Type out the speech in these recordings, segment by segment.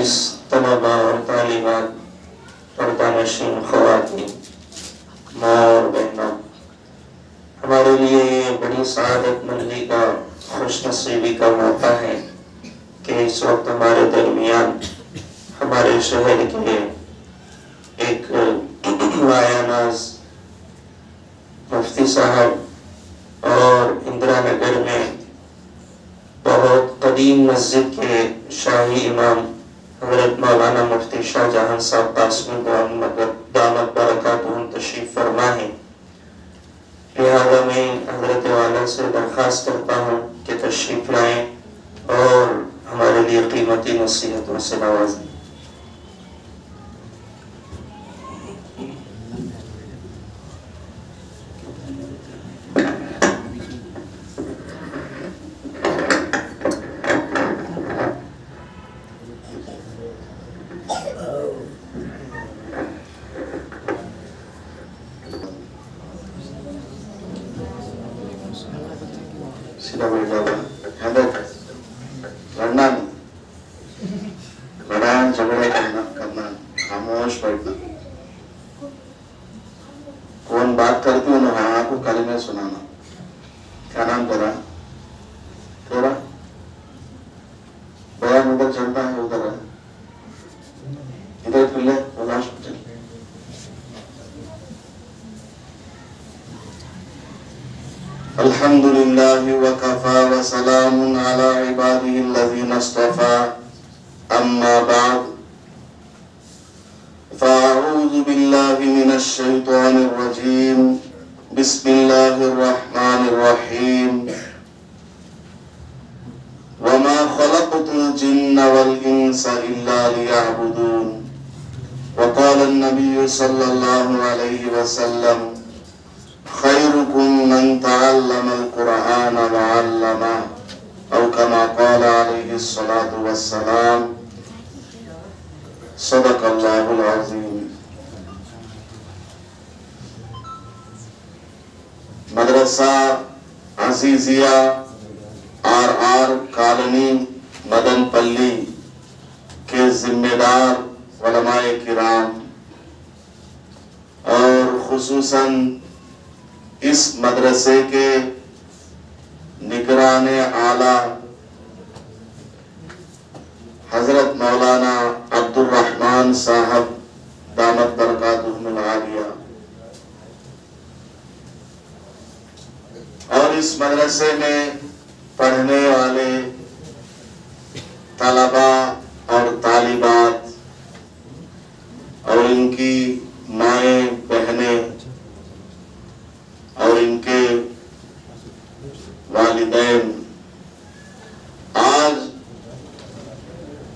अज़ीज़ तलबा और तालिबात, पर्दानशीन ख़वातीन, माँ और बहनों, हमारे लिए ये बड़ी सआदत मंदी का, खुशनसीबी का मौका है कि इस वक्त हमारे दरमियान हमारे शहर के एक मायानाज मुफ्ती साहब और इंदिरा नगर में बहुत कदीम मस्जिद के शाही इमाम हज़रत मौलाना मुफ्ती शाहजहां साहब तासमी दामत बरकातुहुम तशरीफ फरमा है। लिहाजा मैं हज़रत वाला से दरख्वास्त करता हूँ कि तशरीफ लाएं और हमारे लिए कीमती नसीहतों से नवाजें। लड़ना नहीं, लड़ाई झगड़े करना, खामोश बैठना। कौन बात करती हूँ हाँ को कलमे सुनाना। क्या नाम तेरा? तेरा बयान उधर चलता है, उधर है, इधर खुले बोला। अल्हम्दुलिल्लाहि व कफ़ा व सलामुन अला इबादिहि अल्लज़ीना इस्तफ़ा, अम्मा बअद, फ़अऊज़ु बिल्लाहि मिनश शैतानिर रजीम, बिस्मिल्लाहिर रहमानिर रहीम, व मा ख़लक़तुल जिन्ना वल इंसा इल्ला लियअबुदून, व क़ाला अन्नबिय्यु सल्लल्लाहु अलैहि वसल्लम, खैरुकुम मन तअल्लमल कुरआन व अल्लमह, औ कमा क़ाल अलैहि अस्सलातु वस्सलाम, सदक़ल्लाहुल अज़ीम। मदरसा अज़ीज़िया आर कॉलोनी मदनपल्ली के जिम्मेदार उलमाए किराम और खुसूसन इस मदरसे के निगराने आला हजरत मौलाना अब्दुल रहमान साहब दामत बरकातुहुम आलिया और इस मदरसे में पढ़ने वाले तलबा और तालिबात और इनकी माएँ बहनें और इनके वालिदैन, आज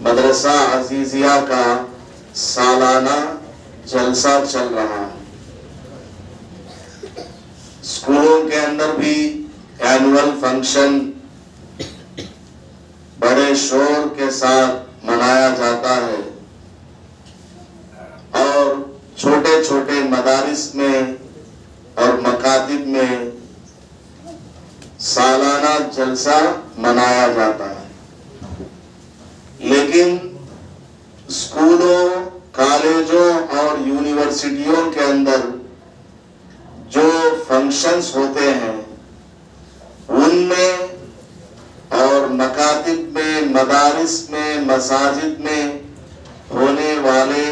मदरसा अज़ीज़िया का सालाना जलसा चल रहा है। स्कूलों के अंदर भी एनुअल फंक्शन बड़े शोर के साथ मनाया जाता है और छोटे छोटे मदारिस में और मकातिब में सालाना जलसा मनाया जाता है। लेकिन स्कूलों, कॉलेजों और यूनिवर्सिटियों के अंदर जो फंक्शंस होते हैं उनमें और मकातिब में, मदारिस में, मसाजिद में होने वाले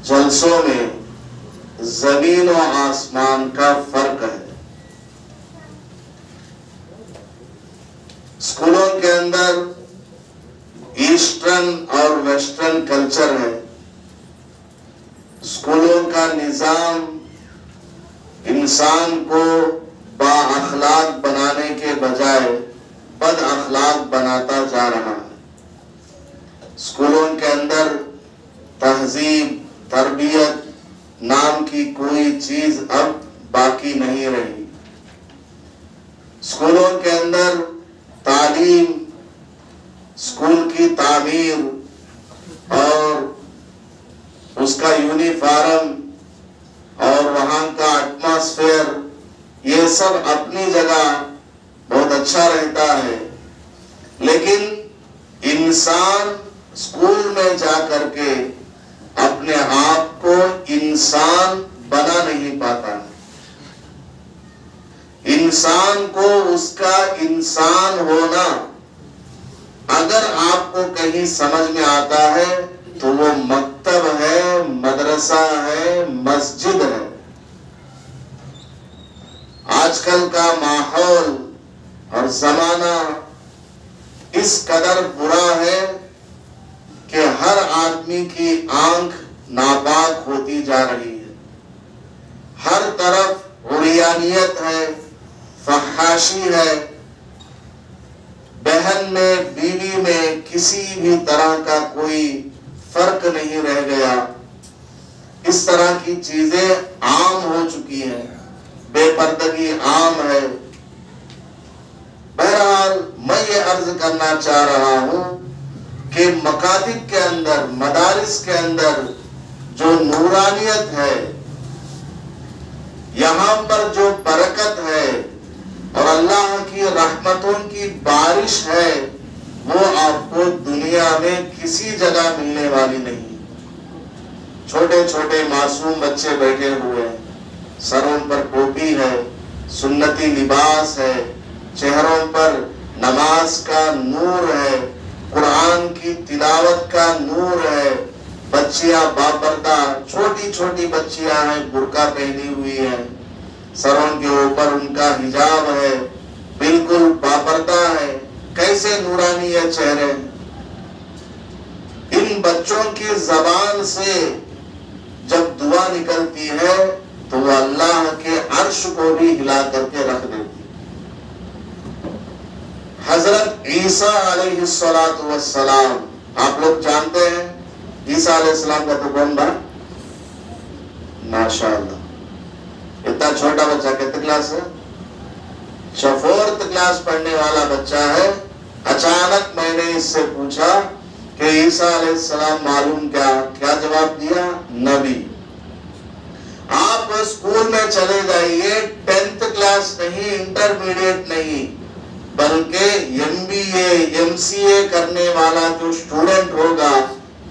जलसों में जमीन और आसमान का फर्क है। स्कूलों के अंदर ईस्टर्न और वेस्टर्न कल्चर है। स्कूलों का निजाम इंसान को बाअखलाक बनाने के बजाय बद अखलाक बनाता जा रहा है। स्कूलों के अंदर तहजीब, तरबियत नाम की कोई चीज अब बाकी नहीं रही। स्कूलों के अंदर तालीम, स्कूल की तामीर और उसका यूनिफॉर्म और वहाँ का एटमॉस्फेयर, ये सब अपनी जगह बहुत अच्छा रहता है। लेकिन इंसान स्कूल में जा करके अपने आप को इंसान बना नहीं पाता। इंसान को उसका इंसान होना अगर आपको कहीं समझ में आता है तो वो मकतब है, मदरसा है, मस्जिद है। आजकल का माहौल और जमाना इस कदर बुरा है कि हर आदमी की आंख नापाक होती जा रही है। हर तरफ उरियानियत है, फहाशी है। बहन में, बीवी में किसी भी तरह का कोई फर्क नहीं रह गया। इस तरह की चीजें आम हो चुकी हैं, बेपर्दगी आम है। बहरहाल मैं ये अर्ज करना चाह रहा हूं कि मकातिब के अंदर, मदारिस के अंदर जो नूरानियत है, यहां पर जो बरकत है और अल्लाह की रहमतों की बारिश है, वो आपको दुनिया में किसी जगह मिलने वाली नहीं। छोटे छोटे मासूम बच्चे बैठे हुए हैं, सरों पर टोपी है, सुन्नती लिबास है, चेहरों पर नमाज का नूर है, कुरान की तिलावत का नूर है। बच्चियां बापर्दा, छोटी छोटी बच्चियां हैं, बुर्का पहनी हुई हैं, सरों के ऊपर उनका हिजाब है, बिल्कुल बापर्दा है। कैसे नूरानी है चेहरे। इन बच्चों की जबान से जब दुआ निकलती है तो वो अल्लाह के अर्श को भी हिला करके रख देती है। हजरत ईसा अलैहिस्सलातु वस्सलाम, आप लोग जानते हैं ईसा अलैहिस्सलाम का तो कौन था? माशाअल्लाह, इतना छोटा बच्चा, कितने क्लास है? 4th क्लास पढ़ने वाला बच्चा है। अचानक मैंने इससे पूछा कि ईसा अलैहिस्सलाम मालूम क्या? क्या जवाब दिया? नबी। आप स्कूल में चले जाइए, 10th क्लास नहीं, इंटरमीडिएट नहीं, बल्कि MBA MCA करने वाला जो स्टूडेंट होगा,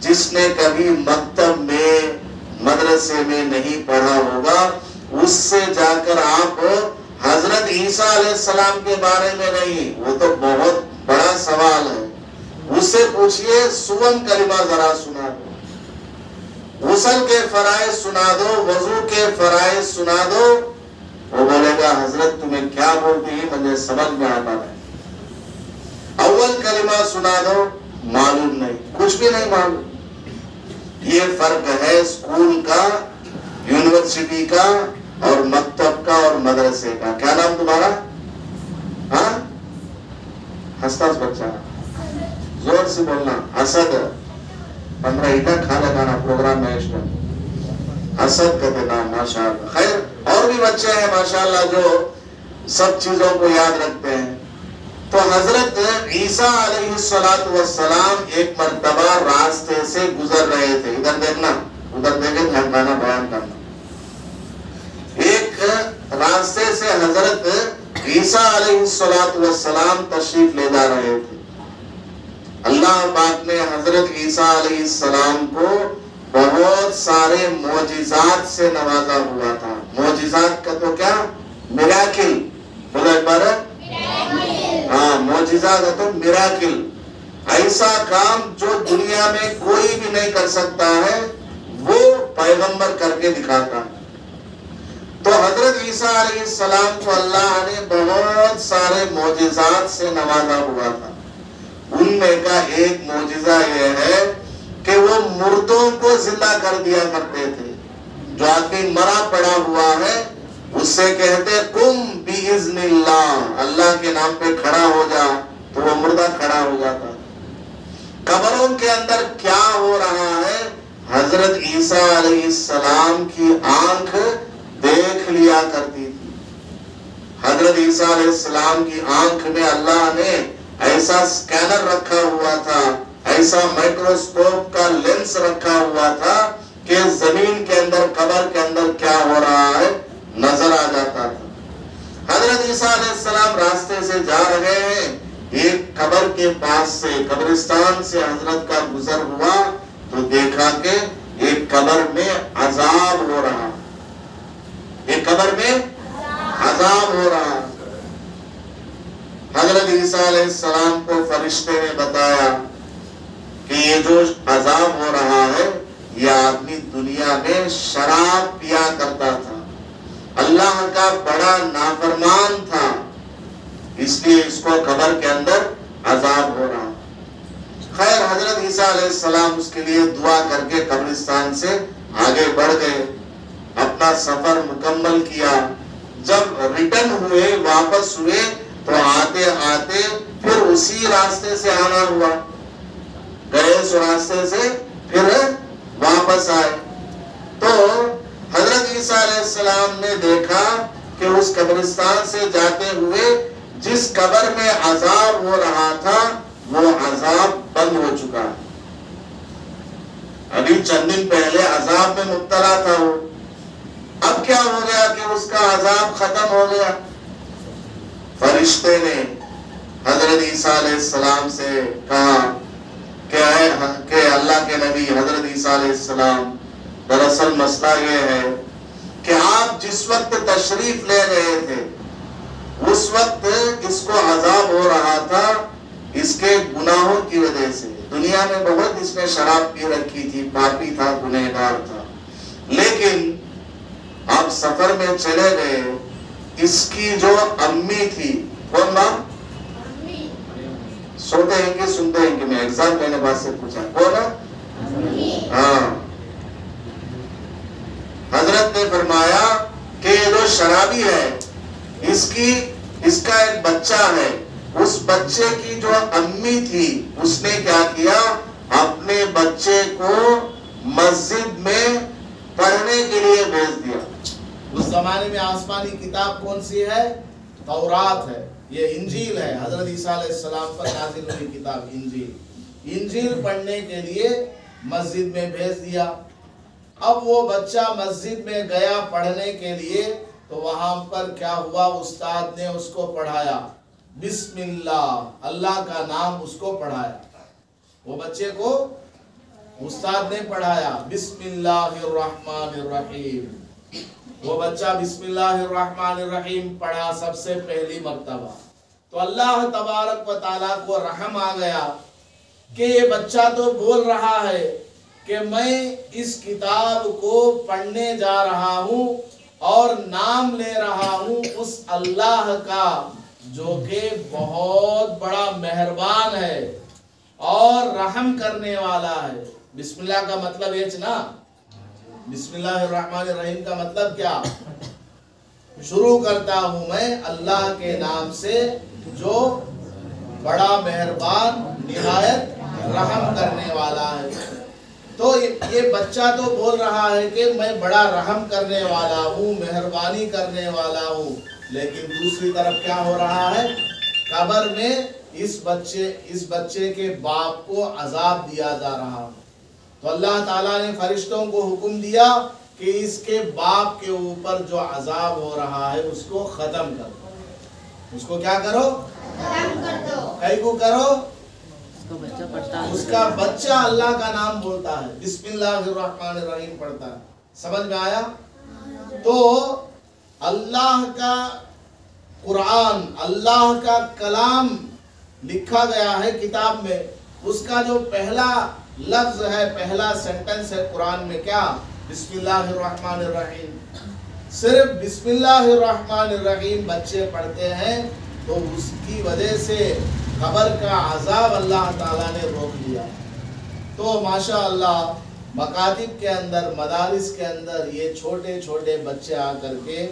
जिसने कभी मकतब में, मदरसे में नहीं पढ़ा होगा, उससे जाकर आप हजरत ईसा अलैहिस्सलाम के बारे में नहीं, वो तो बहुत बड़ा सवाल है, उससे पूछिए सुवम कलिमा जरा सुना दो, गुस्ल के फराइज सुना दो, वजू के फराइज सुना दो। वो बोलेगा हजरत तुम्हें क्या बोलती है, मुझे समझ में आता नहीं। अव्वल कलिमा सुना दो, मालूम नहीं, कुछ भी नहीं मालूम। ये फर्क है स्कूल का, यूनिवर्सिटी का और मकतब का और मदरसे का। क्या नाम तुम्हारा? हाँ, हस्तास बच्चा, जोर से बोलना। असद 15 ईटा खा लगाना प्रोग्राम में इसमें असद कहते नाम। माशाअल्लाह। खैर और भी बच्चे हैं माशाअल्लाह जो सब चीजों को याद रखते हैं। तो हजरत ईसा अलैहिस्सलातु वस्सलाम एक मर्तबा रास्ते से गुजर रहे थे। इधर देखना, उधर देखे, ध्यान देना, बयान करना। एक रास्ते से हजरत ईसा अलैहिस्सलातु वस्सलाम तशरीफ ले जा रहे थे। अल्लाह पाक ने हजरत ईसा अलैहिस्सलाम को बहुत सारे मोजिजात से नवाजा हुआ था। मोजिजात का तो क्या? मिराकिल। बोलो एक बार। हाँ, मोजिजा का तो मिराकिल, ऐसा काम जो दुनिया में कोई भी नहीं कर सकता है, वो पैगंबर करके दिखाता है। तो हजरत ईसा अलैहिस्सलाम को अल्लाह ने बहुत सारे मोजिजात से नवाजा हुआ था। उनमें का एक मोजिजा यह है कि वो मुर्दों को जिंदा कर दिया करते थे। जो आदमी मरा पड़ा हुआ है उससे कहते कुम बिइज़्निल्लाह, अल्लाह के नाम पे खड़ा हो जा, तो वो मुर्दा खड़ा हो जाता। कब्रों के अंदर क्या हो रहा है, हजरत ईसा अलैहिस्सलाम की आंख देख लिया करती थी। हजरत ईसा अलैहिस्सलाम की आंख में अल्लाह ने ऐसा स्कैनर रखा हुआ था, ऐसा माइक्रोस्कोप का लेंस रखा हुआ था कि जमीन के अंदर, कब्र के अंदर क्या हो रहा है नजर आ जाता था। हजरत ईसा अलैहिस्सलाम रास्ते से जा रहे हैं, एक कब्र के पास से, कब्रिस्तान से हजरत का गुजर हुआ तो देखा कि एक कब्र में अजाब हो रहा, एक कब्र में अजाब हो रहा। हजरत ईसा अलैहिस्सलाम को फरिश्ते ने बताया कि ये जो अजाब हो रहा है, यह आदमी दुनिया में शराब पिया करता था, अल्लाह का बड़ा नाफरमान था, इसलिए इसको कब्र के अंदर अजाब हो रहा। खैर हजरत ईसा अलैहिस्सलाम उसके लिए दुआ करके कब्रिस्तान से आगे बढ़ गए, अपना सफर मुकम्मल किया। जब रिटर्न हुए, वापस हुए, तो आते आते फिर उसी रास्ते से आना हुआ, गए उस रास्ते से फिर वापस आए। तो हजरत ईसा अलैहिस्सलाम ने देखा कि उस कब्रिस्तान से जाते हुए जिस कब्र में अजाब हो रहा था, वो अजाब बंद हो चुका है। अभी चंद दिन पहले अजाब में मुब्तला था वो, अब क्या हो गया कि उसका अजाब खत्म हो गया। फरिश्ते ने हजरत ईसा अलैहिस्सलाम से कहा कि अल्लाह के नबी हजरत ईसा अलैहिस्सलाम, दरअसल मसला ये है कि आप जिस वक्त तशरीफ ले रहे थे, उस वक्त इसको अजाब हो रहा था इसके गुनाहों की वजह से। दुनिया में बहुत इसने शराब पी रखी थी, पापी था, गुनहगार था, लेकिन आप सफर में चले गए, इसकी जो अम्मी थी, कौन माँ? सोते हैं कि सुनते हैं कि? मैं एग्जाम लेने बाद से पूछा, कौन है? हाँ, हजरत ने फरमाया कि ये जो शराबी है, इसका एक बच्चा है, उस बच्चे की जो अम्मी थी, उसने क्या किया, अपने बच्चे को मस्जिद में पढ़ने के लिए भेज दिया। उस जमाने में आसमानी किताब कौन सी है? तौरात है, ये इंजील है, हजरत ईसा अलैहिस्सलाम पर नाज़िल हुई किताब इंजील। इंजील पढ़ने के लिए मस्जिद में भेज दिया। अब वो बच्चा मस्जिद में गया पढ़ने के लिए, तो वहां पर क्या हुआ, उस्ताद ने उसको पढ़ाया बिस्मिल्लाह, अल्लाह का नाम उसको पढ़ाया। वो बच्चे को उस्ताद ने पढ़ाया बिस्मिल्लाहिर्रहमानिर्रहीम। वो बच्चा बिस्मिल्लाहिर्रहमानिर्रहीम पढ़ा सबसे पहली मर्तबा, तो अल्लाह तबारक व तआला को रहम आ गया कि ये बच्चा तो बोल रहा है कि मैं इस किताब को पढ़ने जा रहा हूँ और नाम ले रहा हूँ उस अल्लाह का जो कि बहुत बड़ा मेहरबान है और रहम करने वाला है। बिस्मिल्लाह का मतलब ये ना, बिस्मिल्लाहिर्रहमानिर्रहीम का मतलब क्या? शुरू करता हूं मैं अल्लाह के नाम से जो बड़ा मेहरबान, निहायत रहम करने वाला है। तो ये बच्चा तो बोल रहा है कि मैं बड़ा रहम करने वाला हूँ, मेहरबानी करने वाला हूँ, लेकिन दूसरी तरफ क्या हो रहा है, कब्र में इस बच्चे के बाप को अजाब दिया जा रहा। तो अल्लाह ताला ने फरिश्तों को हुक्म दिया कि इसके बाप के ऊपर जो अजाब हो रहा है उसको खत्म करो। उसको क्या करो? खत्म कर दो। कई को करो? बच्चा पढ़ता है, उसका बच्चा अल्लाह का नाम बोलता है, बिस्मिल्लाहिर्रहमानिर्रहीम पढ़ता है। समझ में आया? तो अल्लाह का कुरान, अल्लाह का कलाम लिखा गया है किताब में, उसका जो पहला लफ्ज है, पहला सेंटेंस है कुरान में, क्या? बिस्मिल्लाहिर्रहमानिर्रहीम। सिर्फ बिस्मिल्लाहिर्रहमानिर्रहीम बच्चे पढ़ते हैं, तो उसकी वजह से कब्र का अजाब अल्लाह ताला ने रोक लिया। तो माशाअल्लाह मकातिब के अंदर, मदारिस के अंदर ये छोटे छोटे बच्चे आकर के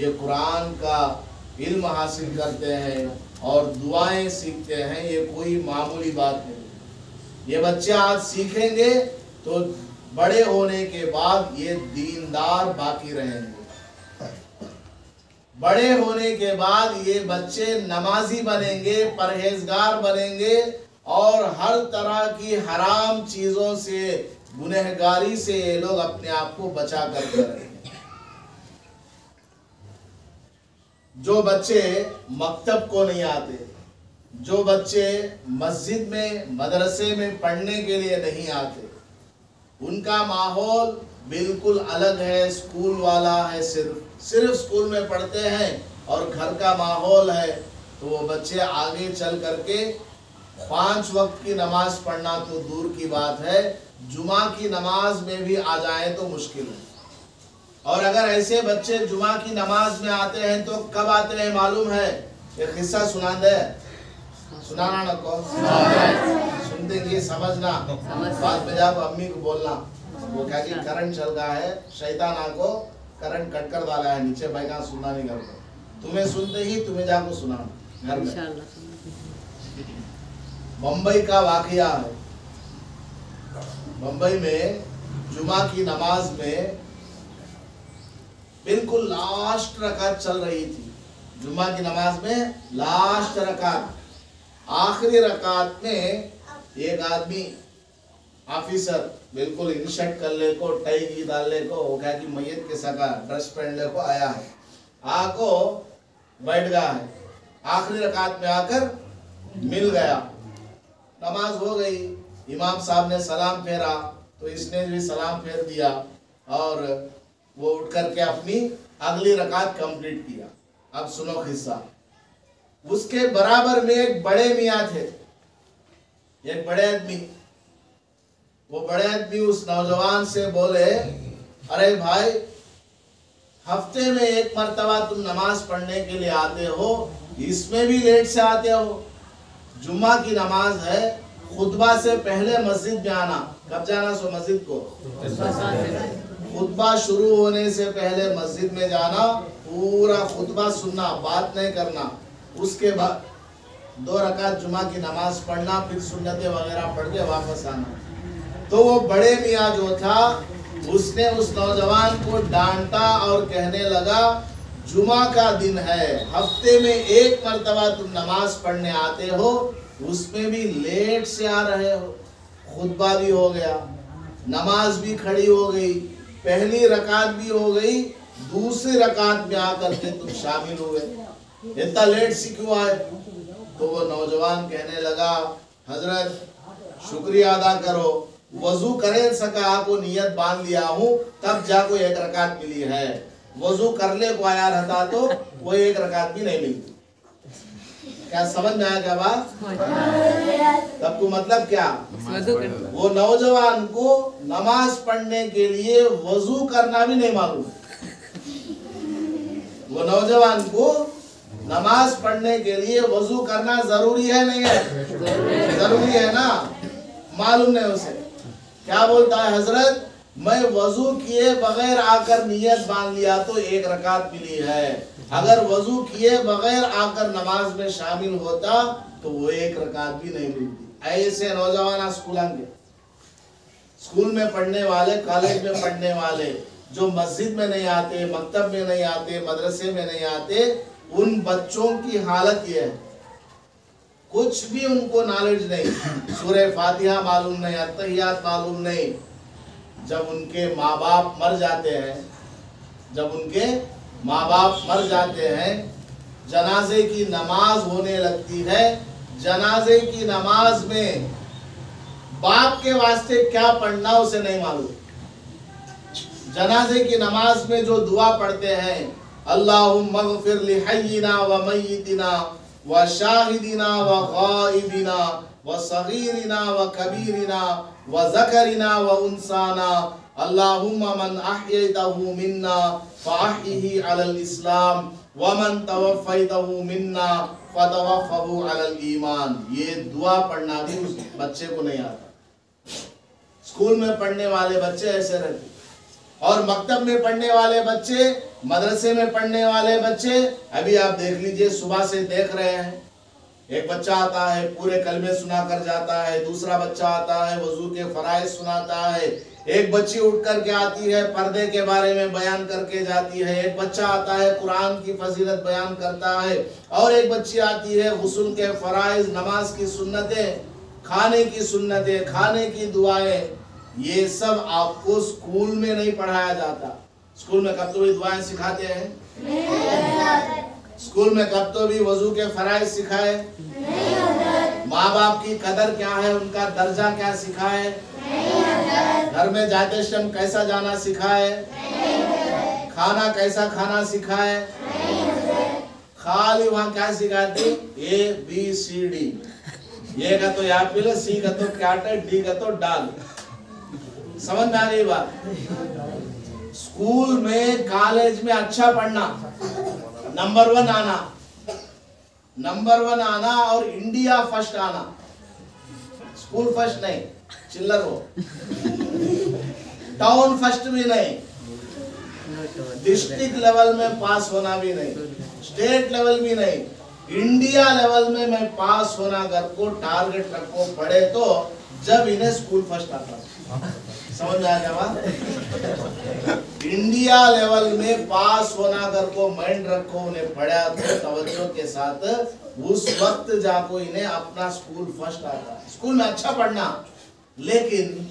ये कुरान का इल्म हासिल करते हैं और दुआएं सीखते हैं। ये कोई मामूली बात नहीं। ये बच्चे आज सीखेंगे तो बड़े होने के बाद ये दीनदार बाकी रहेंगे। बड़े होने के बाद ये बच्चे नमाजी बनेंगे, परहेजगार बनेंगे और हर तरह की हराम चीजों से, गुनहगारी से ये लोग अपने आप को बचा कर रहेंगे। जो बच्चे मकतब को नहीं आते, जो बच्चे मस्जिद में मदरसे में पढ़ने के लिए नहीं आते, उनका माहौल बिल्कुल अलग है। स्कूल वाला है, सिर्फ स्कूल में पढ़ते हैं और घर का माहौल है, तो वो बच्चे आगे चल करके 5 वक्त की नमाज पढ़ना तो दूर की बात है, जुमा की नमाज में भी आ जाए तो मुश्किल है। और अगर ऐसे बच्चे जुमा की नमाज में आते हैं तो कब आते हैं मालूम है? एक किस्सा सुना दे, सुनाना न को सुन देंगे, समझना, बाद में जाकर अम्मी को बोलना। वो क्या कि करंट चल रहा है, शैतान आको करंट कट कर डाला है नीचे, भाई कहाँ सुनना नहीं कर, तुम्हें सुनते ही तुम्हें जाकर सुनाना घर में। मुंबई का वाकया है। मुंबई में जुमा की नमाज में बिल्कुल लास्ट रकात चल रही थी। जुमा की नमाज में लास्ट रकात, आखिरी रकात में एक आदमी ऑफिसर बिल्कुल इन शर्ट कर ले को, टाई की डाल ले को, वो क्या कि मैयत के सका ड्रेस पहन ले को आया है, आको बैठ गया है, आखिरी रकात में आकर मिल गया। नमाज हो गई, इमाम साहब ने सलाम फेरा तो इसने भी सलाम फेर दिया और वो उठ करके अपनी अगली रकात कंप्लीट किया। अब सुनो किस्सा। उसके बराबर में एक बड़े मियाँ थे, एक बड़े आदमी। वो बड़े आदमी उस नौजवान से बोले, अरे भाई, हफ्ते में एक मर्तबा तुम नमाज पढ़ने के लिए आते हो, इसमें भी लेट से आते हो। जुम्मा की नमाज है, खुतबा से पहले मस्जिद में आना। कब जाना सो मस्जिद को? खुतबा शुरू होने से पहले मस्जिद में जाना, पूरा खुतबा सुनना, बात नहीं करना। उसके बाद 2 रकात जुमा की नमाज पढ़ना, फिर सुन्नतें वगैरह पढ़ के वापस आना। तो वो बड़े मियाँ जो था, उसने उस नौजवान को डांटा और कहने लगा, जुमा का दिन है, हफ्ते में एक मर्तबा तुम नमाज पढ़ने आते हो, उसमें भी लेट से आ रहे हो। खुतबा भी हो गया, नमाज भी खड़ी हो गई, पहली रकात भी हो गई, दूसरी रकात में आकर के तुम शामिल हुए, इतना लेट से क्यों आए? तो वो नौजवान कहने लगा, हजरत शुक्रिया अदा करो, वजू करे सका आपको नियत बांध लिया हूँ, तब जाको एक रकात मिली है। वजू कर ले को आया रहता तो वो एक रकात भी नहीं मिलती। क्या समझ में आया क्या बात? तब को मतलब क्या? वो नौजवान को नमाज पढ़ने के लिए वजू करना भी नहीं मालूम। वो नौजवान को नमाज पढ़ने के लिए वजू करना जरूरी है नहीं है? जरूरी है ना, मालूम नहीं उसे। क्या बोलता है, हजरत मैं वजू किए बगैर आकर नियत बांध लिया तो एक रकात मिली है, अगर वजू किए बगैर आकर नमाज में शामिल होता तो वो एक रकात भी नहीं मिलती। ऐसे नौजवान स्कूल में पढ़ने वाले, कॉलेज में पढ़ने वाले, जो मस्जिद में नहीं आते, मकतब में नहीं आते, मदरसे में नहीं आते, उन बच्चों की हालत ये है, कुछ भी उनको नॉलेज नहीं, सूरह फातिहा मालूम नहीं, अत्तहियात मालूम नहीं। जब उनके माँ बाप मर जाते हैं, जब उनके माँ बाप मर जाते हैं, जनाजे की नमाज होने लगती है, जनाजे की नमाज में बाप के वास्ते क्या पढ़ना उसे नहीं मालूम। जनाजे की नमाज में जो दुआ पढ़ते हैं, अल्लाहुम्मा ग़फ़िर लिहय्यिना व मय्यितिना व शाहिदिना व गाइबिना व सगीरिना व कबीरिना व ज़करिना व उन्साना, अल्लाहुम्मा मन अह्यैतहु मिन्ना फ़अह्यिही अलल इस्लाम व मन तवफ़्फ़ैतहु मिन्ना फ़तवफ़्फ़हु अलल ईमान। ये दुआ पढ़ना भी उस बच्चे को नहीं आता। स्कूल में पढ़ने वाले बच्चे ऐसे रहते, और मकतब में पढ़ने वाले बच्चे, मदरसे में पढ़ने वाले बच्चे, अभी आप देख लीजिए, सुबह से देख रहे हैं, एक बच्चा आता है पूरे कलमे सुना कर जाता है, दूसरा बच्चा आता है वजू के फराइज सुनाता है, एक बच्ची उठ करके आती है पर्दे के बारे में बयान करके जाती है, एक बच्चा आता है कुरान की फजीलत बयान करता है, और एक बच्ची आती है गुस्ल के फराइज, नमाज की सुन्नतें, खाने की सुन्नतें, खाने की दुआएं। ये सब आपको स्कूल में नहीं पढ़ाया जाता। स्कूल में कब तो भी दुआएं सिखाते हैं? स्कूल में कब तो भी वजू के फराइज सिखाए? माँ बाप की कदर क्या है, उनका दर्जा क्या सिखाए, घर में जाते समय कैसा जाना सिखाए, खाना कैसा खाना सिखाए, खाली वहाँ क्या सिखाते, ABCD, ये का तो एप्पल, C का तो कैट है, D का तो डॉग। समझ में आ गई बात? स्कूल में कॉलेज में अच्छा पढ़ना, नंबर 1 आना, नंबर 1 आना और इंडिया फर्स्ट आना, स्कूल फर्स्ट नहीं, चिल्लर हो, टाउन फर्स्ट भी नहीं, डिस्ट्रिक्ट लेवल में पास होना भी नहीं, स्टेट लेवल भी नहीं, इंडिया लेवल में मैं पास होना घर को टारगेट रखो पड़े तो जब इन्हें स्कूल फर्स्ट आता। समझ में आ गया बात? इंडिया लेवल में पास होना अगर को माइंड रखो, उन्हें पढ़ा तो तवज्जो के साथ, उस वक्त जाको इन्हें अपना स्कूल फर्स्ट आता है। स्कूल में अच्छा पढ़ना, लेकिन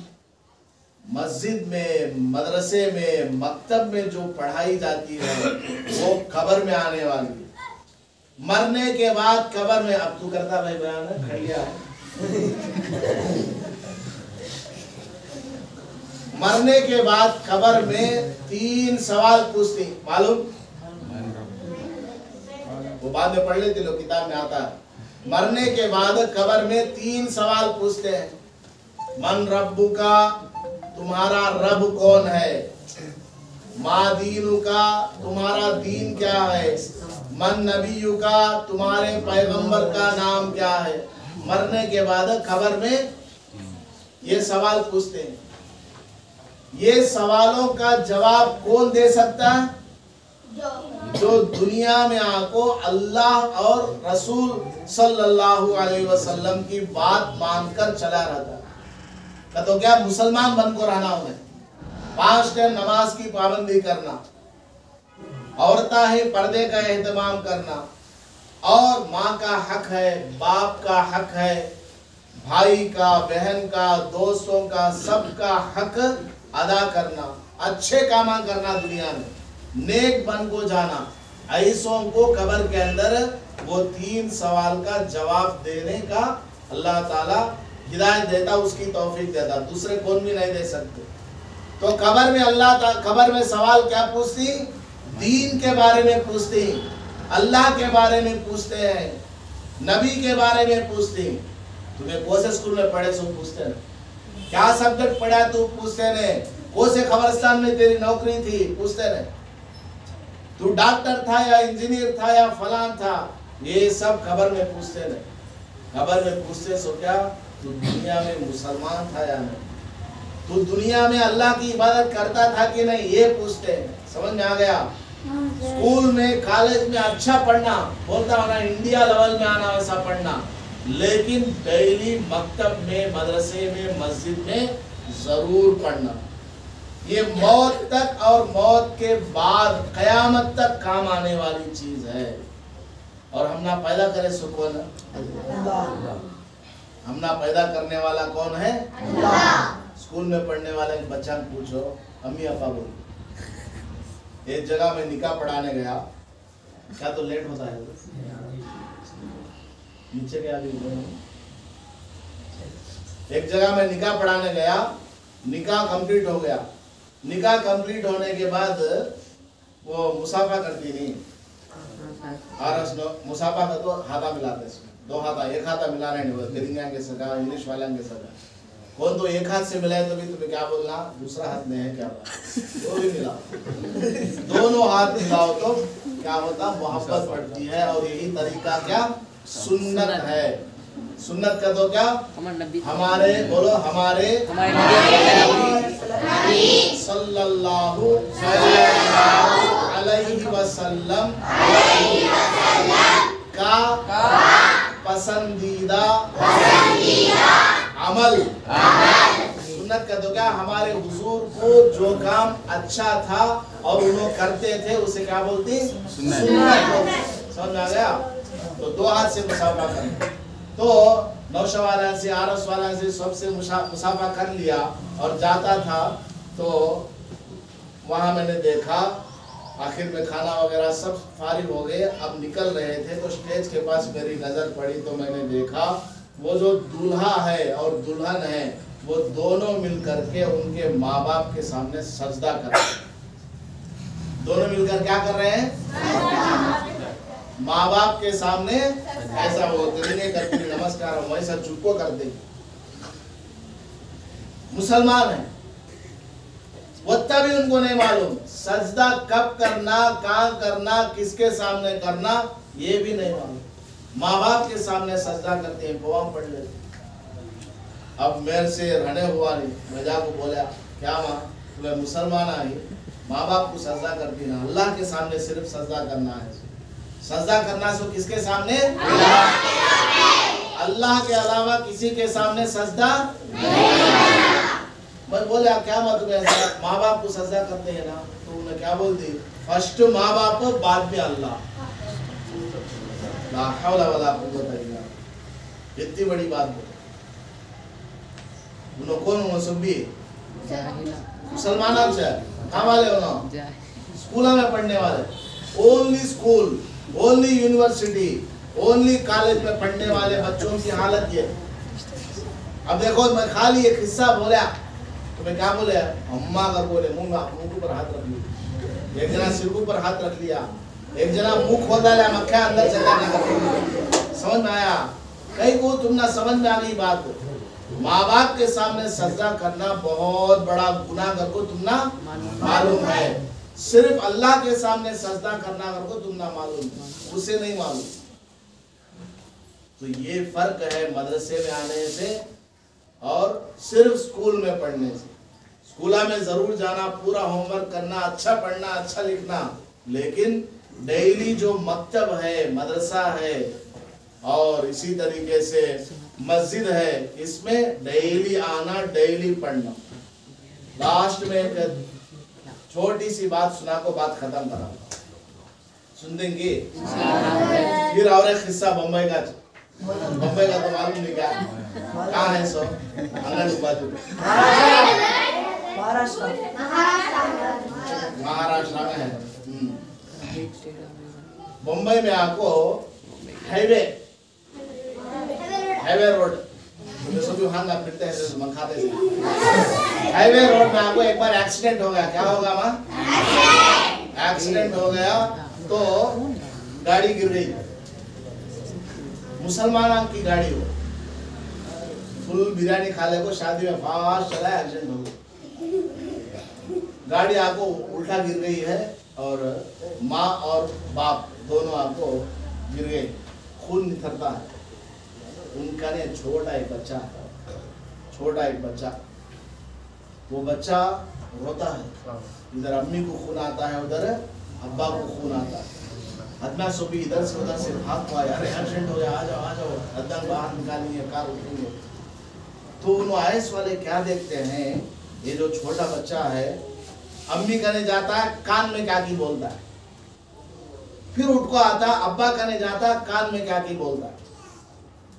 मस्जिद में, मदरसे में, मकतब में जो पढ़ाई जाती है वो कब्र में आने वाली है। मरने के बाद कब्र में, अब तू करता भाई बयान कर लिया है। मरने के बाद कब्र में 3 सवाल पूछते, मालूम? वो बाद में पढ़ लेते लोग, किताब में आता है। मरने के बाद कब्र में 3 सवाल पूछते हैं। मन रब्बु का, तुम्हारा रब कौन है? मा दीनु का, तुम्हारा दीन क्या है? मन नबीयु का, तुम्हारे पैगंबर का नाम क्या है? मरने के बाद कब्र में ये सवाल पूछते हैं। ये सवालों का जवाब कौन दे सकता है? जो दुनिया में आको अल्लाह और रसूल सल्लल्लाहु अलैहि वसल्लम की बात मानकर चला रहता है। तो क्या मुसलमान बनकर रहना, उन्हें 5 टाइम नमाज की पाबंदी करना, औरतें ही पर्दे का एहतमाम करना, और माँ का हक है, बाप का हक है, भाई का, बहन का, दोस्तों का, सबका हक अदा करना, अच्छे काम करना, दुनिया में नेक बन को जाना। ऐसों को कब्र के अंदर वो 3 सवाल का जवाब देने का अल्लाह ताला हिदायत देता, उसकी तौफीक देता, दूसरे कौन भी नहीं दे सकते। तो कब्र में कब्र में सवाल क्या पूछती? दीन के बारे में पूछती, अल्लाह के बारे में पूछते हैं, नबी के बारे में पूछती। तुम्हें कौन से स्कूल में पढ़े सो पूछते हैं, क्या सब्जेक्ट पढ़ा तू पूछते ने, कौन से खबरस्तान में तेरी नौकरी थी पूछते ने, तू डॉक्टर था या इंजीनियर था या फलान था, ये सब खबर में पूछते ने। खबर में पूछते सो क्या तू दुनिया में मुसलमान था या नहीं, तू दुनिया में अल्लाह की इबादत करता था कि नहीं, ये पूछते हैं। समझ में आ गया? स्कूल में, कॉलेज में अच्छा पढ़ना, बोलता होना इंडिया लेवल में आना, वैसा पढ़ना, लेकिन डेली मकतब में, मदरसे में, मस्जिद में जरूर पढ़ना। ये मौत तक और मौत के बाद कयामत तक काम आने वाली चीज है। और हम ना पैदा करे सो कौन है? हम ना पैदा करने वाला कौन है? स्कूल में पढ़ने वाले बच्चा पूछो, अम्मी अपा बोल, एक जगह में निकाह पढ़ाने गया, क्या तो लेट होता है, नीचे गया भी, एक जगह में निकाह पढ़ाने गया, निकाह कंप्लीट हो गया। निकाह कंप्लीट होने के बाद वो मुसाफा करती नहीं, मुसाफा का तो हाथा मिलाते, 2 हाथा, 1 हाथा मिलाना नहीं, तेरिंगा के सगा, इंग्लिश वाला के सगा, कौन तो 1 हाथ से मिलाए तो भी तुम्हें क्या बोलना, दूसरा हाथ में है क्या बोलना, वो भी मिलाओ, दोनों हाथ मिलाओ तो क्या होता, मोहब्बत बढ़ती है। और यही तरीका क्या सुन्नत है। सुन्नत का तो क्या, हमारे बोलो, हमारे सल्लल्लाहु अलैहि वसल्लम का पसंदीदा अमल। सुन्नत का तो क्या, हमारे हुजूर को जो काम अच्छा था और उन्होंने करते थे उसे क्या बोलती, सुन्नत। समझ आ गया? तो 2 हाथ से मुसाफा करें। तो नौशवाला से, आरस वाला से, सबसे मुसाफा कर लिया और जाता था। तो वहां मैंने देखा, आखिर में खाना वगैरह सब फारिग हो गए, अब निकल रहे थे, तो स्टेज के पास मेरी नजर पड़ी, तो मैंने देखा वो जो दूल्हा है और दुल्हन है वो दोनों मिलकर के उनके माँ बाप के सामने सजदा कर रहे हैं। दोनों मिलकर क्या कर रहे हैं? माँ बाप के सामने ऐसा वो नहीं करते, नमस्कार वैसा चुपको कर दे। मुसलमान है वो तभी उनको नहीं मालूम सजदा कब करना, कहाँ करना, किसके सामने करना, ये भी नहीं मालूम। माँ बाप के सामने सजदा करते हैं, दुआ पढ़ लेते। अब मेरे से रहने हुआ नहीं, मैं जाको बोला क्या माँ तुम्हें मुसलमान आई, माँ बाप को सजदा करती ना, अल्लाह के सामने सिर्फ सजदा करना है। सजदा करना सो किसके सामने? अल्लाह के अलावा किसी के सामने सजदा नहीं। मैं बोला क्या माँ तुम्हें ऐसा, माँ बाप को सजदा करते हैं ना, तो उन्हें क्या बोलती, फर्स्ट माँ बाप बाद में अल्लाह। ला हौला वला कुव्वता इल्ला बिल्लाह। इतनी बड़ी बात बोली। उन्होंने कौन हो सभी मुसलमान से कहाँ वाले हो ना, स्कूल में पढ़ने वाले, only school, only university, only college में पढ़ने वाले बच्चों की हालत ये। अब देखो मैं खाली एक हिस्सा बोला तो मैं क्या बोले, अम्मा कर बोले मुंह के ऊपर हाथ रख लिया, एक जना सिर के ऊपर हाथ रख लिया, एक जना मुंह खोल डाला, मक्खियां अंदर चला गया। समझ में आया? कहीं को तुम ना समझ में आ गई बात। माँ बाप के सामने सजदा करना बहुत बड़ा गुनाह कर को तुम ना मालूम है। सिर्फ अल्लाह के सामने सजदा करना कर को तुम ना मालूम, उसे नहीं मालूम। तो ये फर्क है मदरसे में आने से और सिर्फ स्कूल में पढ़ने से। स्कूल में जरूर जाना, पूरा होमवर्क करना, अच्छा पढ़ना, अच्छा लिखना, लेकिन डेली जो मकतब है, मदरसा है और इसी तरीके से मस्जिद है, इसमें डेली आना, डेली पढ़ना। लास्ट में एक छोटी सी बात सुना को बात खत्म करा, सुन देंगे? फिर और एक किस्सा बम्बई का तो मालूम नहीं क्या कहाँ है सो अंगन बाजू महाराष्ट्र में है। मुंबई में आपको हाईवे रोड सभी हाथ आप फिरते हैं मंखाते से, हाईवे रोड में आपको एक बार एक्सीडेंट हो गया। क्या होगा माँ? एक्सीडेंट हो गया तो गाड़ी गिर गई, मुसलमान की गाड़ी हो, फुल बिरयानी खा ले को शादी में फास्ट चला, एक्सीडेंट हो गया, गाड़ी आपको उल्टा गिर गई है और माँ और बाप दोनों आपको गिर गए, खून निथरता है। उनका ने छोटा एक बच्चा, वो बच्चा रोता है, इधर अम्मी को खून आता है, उधर अब्बा को खून आता है। अदना सो भी इधर से उधर से भाग पाया, अरे एक्सीडेंट हो गया, आ जाओ, अदन बाहर निकालेंगे, कार उठेंगे। तो उन आयस वाले क्या देखते हैं, ये जो छोटा बच्चा है अम्मी कहने जाता है, कान में क्या की बोलता है, फिर उठ को आता, अब्बा कहने जाता, कान में क्या की बोलता है।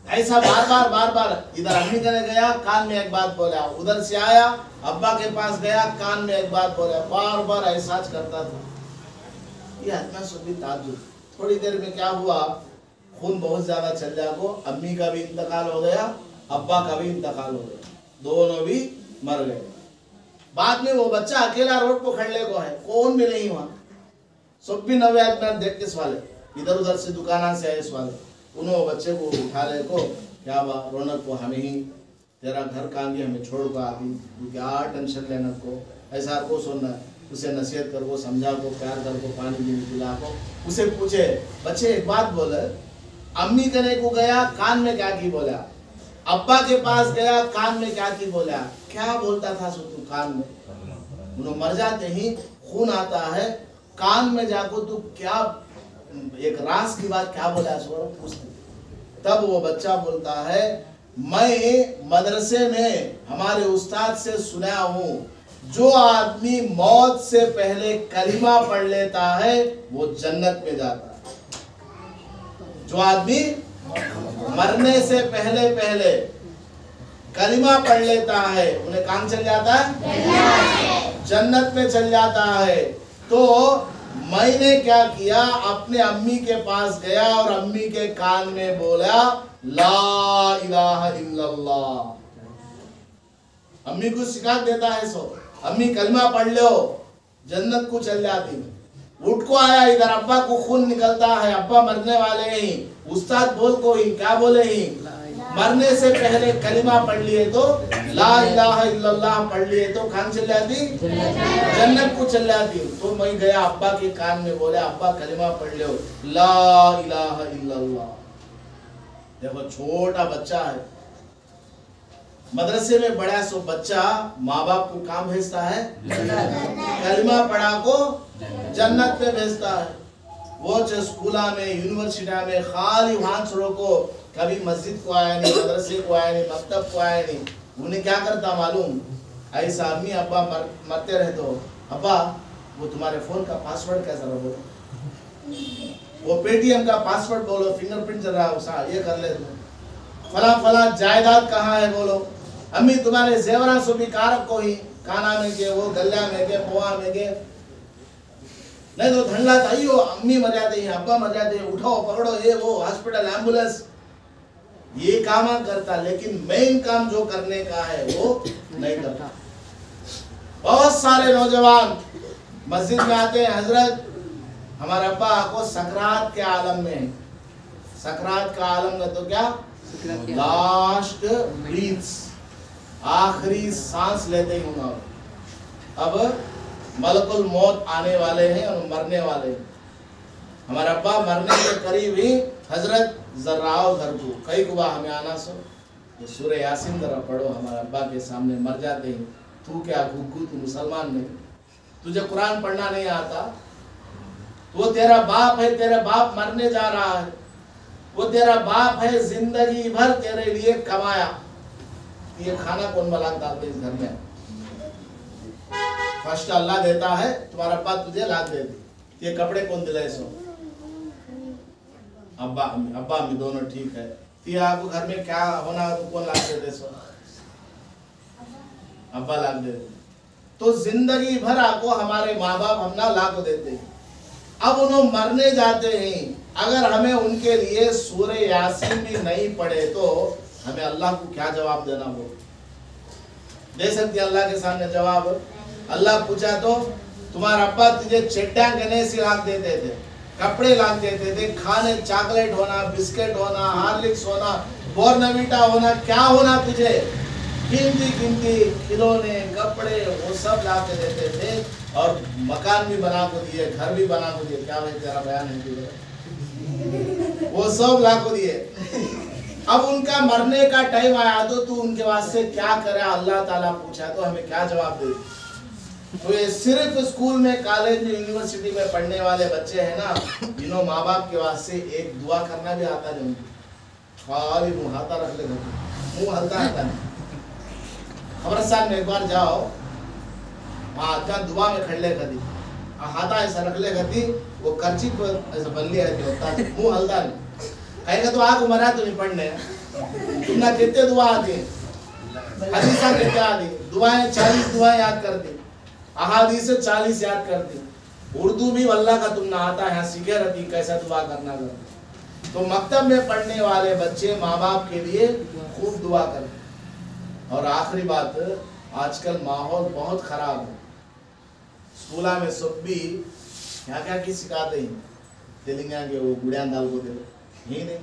ऐसा बार बार इधर अम्मी कहने गया, कान में एक बात बोला, उधर से आया अब्बा के पास गया, कान में एक बात बोला, बार बार ऐसा करता था। ये इतना सुबह ताज्जुब। थोड़ी देर में क्या हुआ, खून बहुत ज्यादा चल जाको, अम्मी का भी इंतकाल हो गया, अब्बा का भी इंतकाल हो गया, दोनों भी मर गए। बाद में वो बच्चा अकेला रोड पर खड़े को है, कौन भी नहीं हुआ, सब भी नवे आदमी देख के वाले इधर उधर से दुकाना से आए वाले, उन्होंने बच्चे को उठा ले को, क्या हुआ रौनक को, हमें ही तेरा घर काम भी हमें छोड़ को आ गई, क्या टेंशन लेना को, ऐसा को सुनना, उसे नसीहत कर को, समझा को, प्यार कर को, पानी भी पिला को। उसे पूछे बच्चे एक बात बोले, अम्मी कहने को गया, कान में क्या की बोला, अब्बा के पास गया, कान में क्या की बोला, क्या बोलता था सो तू कान में? उन्होंने मर जाते ही खून आता है, कान में जाको तू क्या एक राज की बात क्या बोला सो पूछते। तब वो बच्चा बोलता है, मैं मदरसे में हमारे उस्ताद से सुना हूँ, जो आदमी मौत से पहले कलिमा पढ़ लेता है वो जन्नत में जाता है। जो आदमी मरने से पहले कलिमा पढ़ लेता है उन्हें कहाँ चल जाता है? जन्नत में चल जाता है। तो मैंने क्या किया, अपने अम्मी के पास गया और अम्मी के कान में बोला ला इलाहा इल्लल्लाह। अम्मी को शिकायत देता है सो, अम्मी कलमा पढ़ लो जन्नत को चल जाती। उठ को आया इधर, अब्बा को खून निकलता है, अब्बा मरने वाले ही। उस्ताद बोल को ही क्या बोले ही, मरने से पहले कलिमा पढ़ लिए तो ला इलाहा इल्लल्लाह पढ़ लिए तो कहाँ चल जाती, जन्नत को चल जाती। तो मैं गया अब्बा के कान में बोले अब्बा कलिमा पढ़ लो ला इलाहा इल्लल्लाह। देखो छोटा बच्चा है, मदरसे में बड़ा सो बच्चा माँ बाप को काम भेजता है, कलिमा पढ़ा को जन्नत पे भेजता है। वो जो स्कूला में यूनिवर्सिटी में खाली वांसरों को कभी मस्जिद को आया नहीं, मदरसे को आया नहीं, मकतब को आया नहीं। उन्हें क्या करता मालूम, ऐसा अम्मी अब्बा मरते रहे तो अब्बा वो तुम्हारे फोन का पासवर्ड कैसा रहा बोलो, वो पेटीएम का पासवर्ड बोलो, फिंगरप्रिंट चल रहा है ये कर ले, फला फला जायदाद कहाँ है बोलो। अम्मी तुम्हारे जेवरा सो भी कारक को ही काना में के वो गल्ला में के पोहा में के, नहीं तो धंडला चाहिए अम्मी मर जाते हैं, अब्बा मर जाते हैं, उठाओ पकड़ो ये वो हॉस्पिटल एम्बुलेंस, ये काम करता। लेकिन मेन काम जो करने का है वो नहीं करता। बहुत सारे नौजवान मस्जिद में आते हैं, हजरत हमारे अब्बा को सकरात के आलम में, सकरात का आलम में तो क्या लास्ट ब्रीथ्स, आखिरी सांस लेते ही होंगे, अब मलकुल मौत आने वाले हैं और मरने वाले हैं। हमारा अब्बा मरने के करीब ही हजरत जर्राओ घर को कई गुबा हमें आना सो तो सूरह यासीन जरा पढ़ो, हमारे अब्बा के सामने मर जाते हैं। तू क्या गुग्गू, तू मुसलमान नहीं, तुझे कुरान पढ़ना नहीं आता, वो तेरा बाप है, तेरा बाप मरने जा रहा है, वो तेरा बाप है जिंदगी भर तेरे लिए कमाया, ये खाना कौन बना डालते इस घर में, फर्स्ट अल्लाह देता है, तुम्हारा अब्बा तुझे लाद देती, ये कपड़े कौन दिलाए सो, अब्बा अम्मी दोनों ठीक है, तो आपको घर में क्या होना तो कौन लाद देते सो, अब्बा लाद देते। तो जिंदगी भर आपको हमारे माँ बाप हम ना ला को देते हैं, अब उन्होंने मरने जाते हैं, अगर हमें उनके लिए सूरह यासीन भी नहीं पढ़े तो हमें अल्लाह को क्या जवाब देना, वो दे सकते अल्लाह के सामने जवाब। अल्लाह पूछा तो तुम्हारा अब्बा तुझे चड्डा गने से लाख देते थे, कपड़े लाख देते थे, खाने चॉकलेट होना, बिस्किट होना, हार्लिक्स होना, बॉर्नवीटा होना, क्या होना तुझे, कीमती कीमती खिलौने कपड़े वो सब ला के देते थे, और मकान भी बना को दिए, घर भी बना को दिए, क्या भाई तेरा बयान है, वो सब ला को दिए। अब उनका मरने का टाइम आया तो तू उनके वास्ते क्या करे, अल्लाह ताला पूछा तो हमें क्या जवाब दे। तो ये सिर्फ स्कूल में, कॉलेज में, यूनिवर्सिटी में पढ़ने वाले बच्चे हैं ना, जिन्हों माँ बाप के वास्ते एक दुआ करना भी आता नहीं, खाली मुँह हाथा रख ले, मुँह हल्का हल्का नहीं। कब्रिस्तान में एक बार जाओ, वहाँ क्या दुआ में खड़े कदी, हाथा ऐसा रख ले कदी, वो कर्ची पर ऐसा बल्ली है, मुँह हल्का नहीं, कहेगा तो आग मरा तो नहीं पढ़ने, तुमने कितने दुआ आती है, हदीसा कितने आती, दुआएं 40 दुआएं याद करती, अहादीस 40 याद करती, उर्दू भी अल्लाह का तुमने आता है, सीखे रहती कैसा दुआ करना करती। तो मकतब में पढ़ने वाले बच्चे माँ बाप के लिए खूब दुआ करते। और आखिरी बात, आजकल माहौल बहुत खराब है, स्कूला में सब भी क्या क्या की सिखाते हैं, तेलंगा के वो गुड़िया दाल को दे ही नहीं,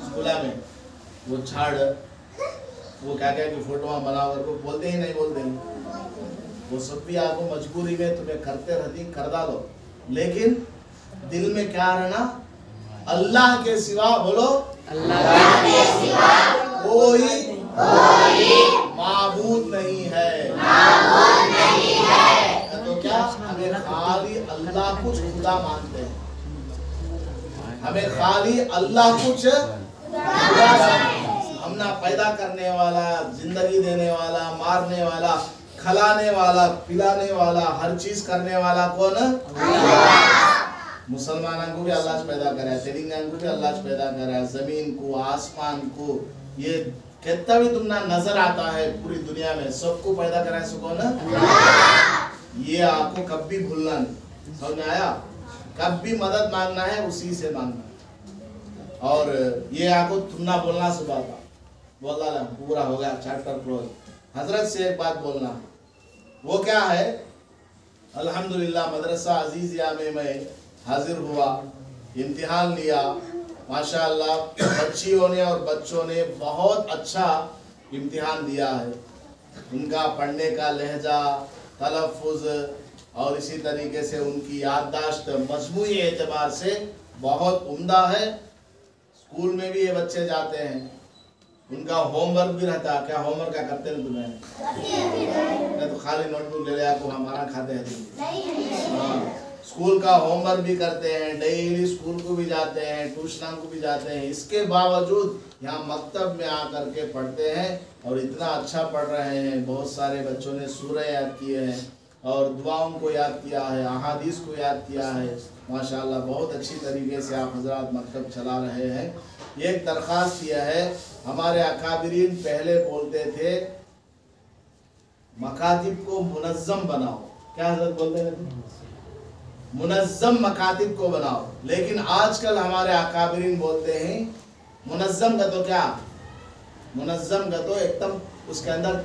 स्कूला में वो झाड़ वो क्या क्या की फोटो बनाओ को बोलते ही नहीं, बोलते ही, वो सब भी आपको मजबूरी में तुम्हें करते रहती, कर डालो, लेकिन दिल में क्या रहना, अल्लाह के सिवा, बोलो अल्लाह के सिवा कोई माबूद नहीं है, तो क्या हमें खाली अल्लाह कुछ खुदा मानते हैं, हमें खाली अल्लाह कुछ खुदा, हम ना पैदा करने वाला, जिंदगी देने वाला, मारने वाला, खिलाने वाला, पिलाने वाला, हर चीज करने वाला कौन, मुसलमानों को भी अल्लाह पैदा करा, तेलंगा को भी अल्लाह पैदा करा, जमीन को, आसमान को, ये कितना भी तुमना नजर आता है पूरी दुनिया में, सबको पैदा करा है कौन, ये आपको कभी भूलना नहीं, समझ में आया। कब भी मदद मांगना है उसी से मांगना है। और ये आपको तुमना बोलना सुबह का बोला ना, पूरा हो गया चैप्टर क्लोज। हजरत से एक बात बोलना है, वो क्या है? अल्हम्दुलिल्लाह मदरसा अजीजिया में मैं हाजिर हुआ, इम्तिहान लिया, माशाअल्लाह बच्चियों ने और बच्चों ने बहुत अच्छा इम्तिहान दिया है। उनका पढ़ने का लहजा, तलफ़ुज़ और इसी तरीके से उनकी याददाश्त मजमूई एतबार से बहुत उम्दा है। स्कूल में भी ये बच्चे जाते हैं, उनका होमवर्क भी रहता है। क्या होमवर्क क्या करते हैं तुम्हें? नहीं तो खाली नोटबुक ले ले आपको हमारा खाते हैं। हाँ, स्कूल का होमवर्क भी करते हैं, डेली स्कूल को भी जाते हैं, ट्यूशन को भी जाते हैं। इसके बावजूद यहाँ मकतब में आकर के पढ़ते हैं और इतना अच्छा पढ़ रहे हैं। बहुत सारे बच्चों ने सूरह याद किए हैं और दुआओं को याद किया है, अहादीस को याद किया है। माशाअल्लाह बहुत अच्छी तरीके से आप हजरात मकतब चला रहे हैं। एक दरख्वास्त यह है, हमारे अकाबिरीन पहले बोलते थे मकातिब को मुनज़्ज़म बनाओ। क्या हजरत बोलते थे? मुनज़्ज़म मकातिब को बनाओ। लेकिन आजकल हमारे अकाबिरीन बोलते हैं मुनज़्ज़म का तो क्या, मुनज़्ज़म का तो एकदम उसके अंदर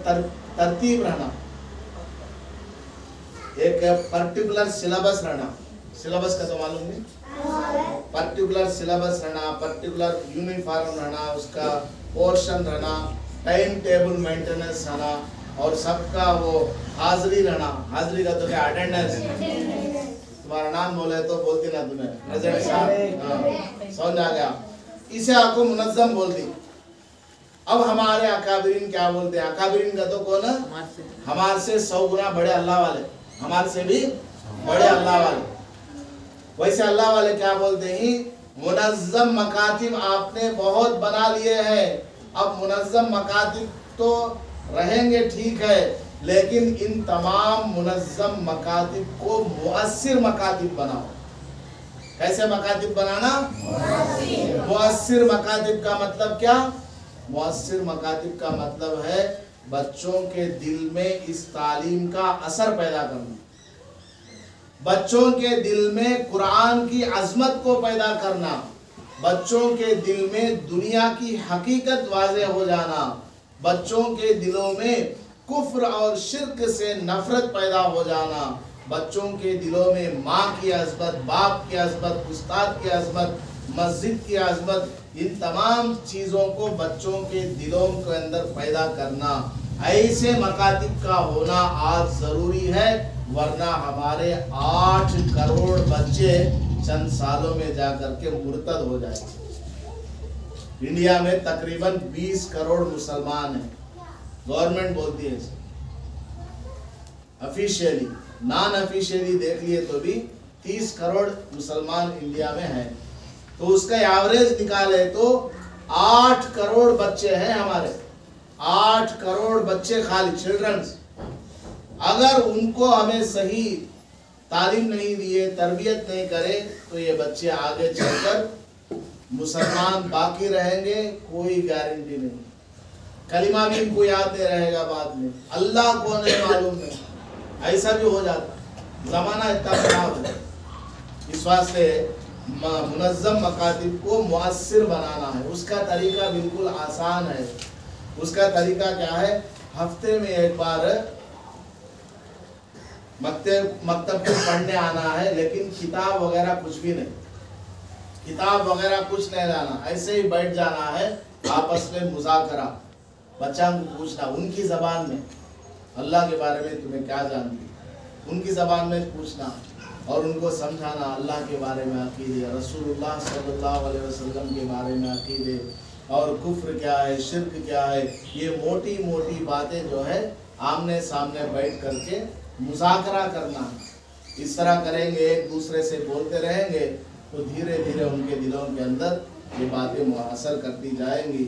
तरतीब रहना, एक पर्टिकुलर सिलेबस रहना। सिलेबस का तो मालूम नहीं, पर्टिकुलर सिलेबस रहना, पर्टिकुलर यूनिफॉर्म रहना, उसका पोर्शन रहना, टाइम टेबल मेंटेनेंस रहना और सबका वो हाजिरी रहना। हाजिरी का तो क्या, अटेंडेंस। तुम्हारा नाम बोले तो बोलती ना तुम्हें प्रेजेंट साहब, समझ आ गया? इसे आपको मुनज़्ज़म बोलती। अब हमारे अकाबिरीन क्या बोलते हैं? अकाबिरीन का तो कौन है? हमारे से 100 गुना बड़े अल्लाह वाले, हमारे से भी बड़े अल्लाह वाले। वैसे अल्लाह वाले क्या बोलते हैं? मुनज़्ज़म मकातिब आपने बहुत बना लिए हैं। अब मुनज़्ज़म मकातिब तो रहेंगे ठीक है, लेकिन इन तमाम मुनज़्ज़म मकातिब को मुअस्सिर मकातिब बनाओ। कैसे मकातिब बनाना? मुअस्सिर मकातिब का मतलब क्या? मुअस्सिर मकातिब का मतलब है बच्चों के दिल में इस तालीम का असर पैदा करना, बच्चों के दिल में कुरान की अजमत को पैदा करना, बच्चों के दिल में दुनिया की हकीकत वाज़े हो जाना, बच्चों के दिलों में कुफ्र और शिर्क से नफरत पैदा हो जाना, बच्चों के दिलों में माँ की अज़मत, बाप की अज़मत, उस्ताद की अज़मत, मस्जिद की अज़मत, इन तमाम चीज़ों को बच्चों के दिलों के अंदर पैदा करना। ऐसे मकातिब का होना आज ज़रूरी है, वरना हमारे 8 करोड़ बच्चे चंद सालों में जाकर के मुर्तद हो जाएंगे। इंडिया में तकरीबन 20 करोड़ मुसलमान हैं, गवर्नमेंट बोलती है ऑफिशियली, नॉन ऑफिशियली देख लिए तो भी 30 करोड़ मुसलमान इंडिया में हैं। तो उसका एवरेज निकाले तो 8 करोड़ बच्चे हैं हमारे, 8 करोड़ बच्चे खाली चिल्ड्रंस। अगर उनको हमें सही तालीम नहीं दिए, तरबियत नहीं करे, तो ये बच्चे आगे चलकर मुसलमान बाकी रहेंगे, कोई गारंटी नहीं। कलिमा भी इनको याद नहीं रहेगा, बाद में अल्लाह कौन है मालूम नहीं, ऐसा भी हो जाता। ज़माना इतना खराब है, इस वास्ते मुनज़्ज़म मकातिब को मुअस्सिर बनाना है। उसका तरीका बिल्कुल आसान है। उसका तरीका क्या है? हफ्ते में एक बार मकतब को पढ़ने आना है, लेकिन किताब वगैरह कुछ भी नहीं, किताब वगैरह कुछ नहीं लाना, ऐसे ही बैठ जाना है, आपस में मुज़ाकरा, बच्चा को पूछना उनकी ज़बान में अल्लाह के बारे में तुम्हें क्या जानती, उनकी ज़बान में पूछना और उनको समझाना अल्लाह के बारे में अकीदे, रसूलुल्लाह सल्लल्लाहु अलैहि वसल्लम के बारे में अकीदे, और कुफ्र क्या है, शिर्क क्या है, ये मोटी मोटी बातें जो है आमने सामने बैठ करके मुज़ाकरा करना। इस तरह करेंगे, एक दूसरे से बोलते रहेंगे, तो धीरे धीरे उनके दिलों के अंदर ये बातें मुअस्सर करती जाएंगी।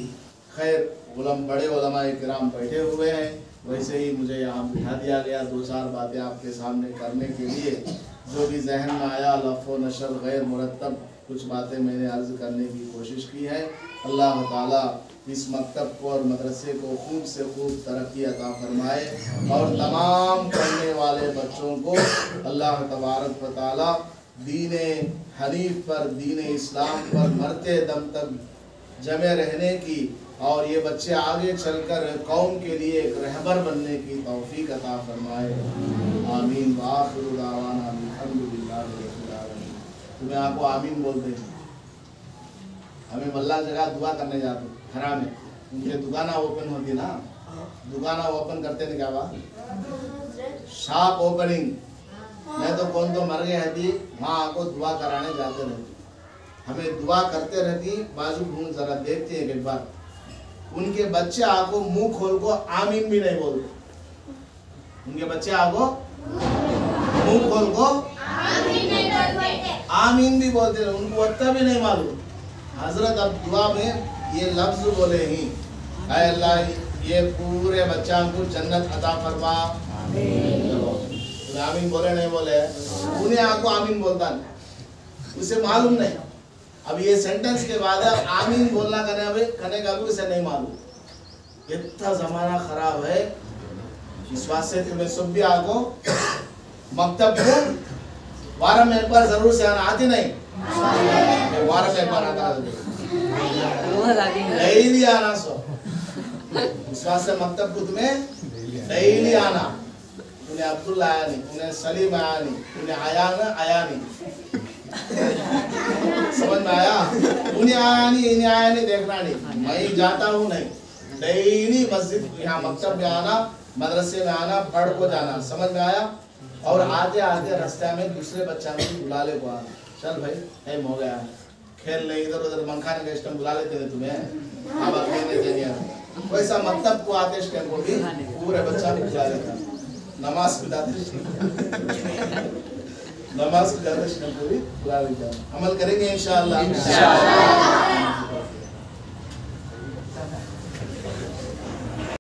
खैर, बड़े उलमाए किराम बैठे हुए हैं, वैसे ही मुझे यहाँ बिठा दिया गया 2-4 बातें आपके सामने करने के लिए। जो भी जहन में आया, लफ़्ज़ व नशर गैर मुरतब कुछ बातें मैंने अर्ज़ करने की कोशिश की है। अल्लाह ताला इस मकतब को और मदरसे को खूब से खूब तरक्की अता फरमाए और तमाम पढ़ने वाले बच्चों को अल्लाह तबारक व तआला दीन हनीफ पर, दीन इस्लाम पर मरते दम तक जमे रहने की और ये बच्चे आगे चलकर कौम के लिए एक रहबर बनने की तौफीक अता फरमाए। आमीन। व आखिरु दावाना अल्हम्दुलिल्लाहि रब्बिल आलमीन। तुम्हें आपको आमीन बोलते हैं। हमें मल्ला जगह दुआ करने जाते हरा में, उनके दुकाना ओपन होती ना, दुकाना ओपन करते ने क्या बात, शॉप ओपनिंग नहीं तो कौन तो मर गए रहती, वहाँ आपको दुआ कराने जाते रहती, हमें दुआ करते रहती। बाजू घूम जरा देखते हैं एक बार, उनके बच्चे आपको मुंह खोल को आमीन भी नहीं बोलते, उनके बच्चे आपको मुंह खोल को आमीन भी बोलते हैं, उनको वत्ता भी नहीं मालूम। हजरत अब दुआ में ये लफ्ज बोले ही, ऐ अल्लाह ये पूरे बच्चा को जन्नत अता फरमा। आमीन बोले नहीं बोले, उन्हें आपको आमीन बोलता नहीं, उसे मालूम नहीं। अब ये सेंटेंस के बाद आमीन बोलना करने का भी उसे नहीं मालूम। इतना जमाना खराब है, इस वास्ते तुम्हें सब भी आपको मकतब को वार में एक बार जरूर से आना आती नहीं, वार में एक बार आता डेली आना सो, इस वास्ते मकतब को तुम्हें डेली आना। उन्हें अब्दुल्ला आया नहीं, उन्हें सलीम आया नहीं, उन्हें आया नहीं, समझ में आया? उन्हें आया नहीं, इन्हें आया नहीं, देखना नहीं। मैं जाता हूँ नहीं, डेली मस्जिद यहाँ मकतब में आना, मदरसे में आना, पढ़ को जाना, समझ में आया? और आते आते रास्ते में दूसरे बच्चा को बुला ले को आना, चल भाई टाइम हो गया, खेल नहीं, इधर उधर मंखाने का इस्टम बुला लेते थे तुम्हें, अब खेलने चाहिए। वैसा मकतब को आते इस्टम को भी पूरे बच्चा को बुला लेता, नमाज पिलाते नमाज पिलाते इस्टम को भी बुला लेता। अमल करेंगे इंशाअल्लाह।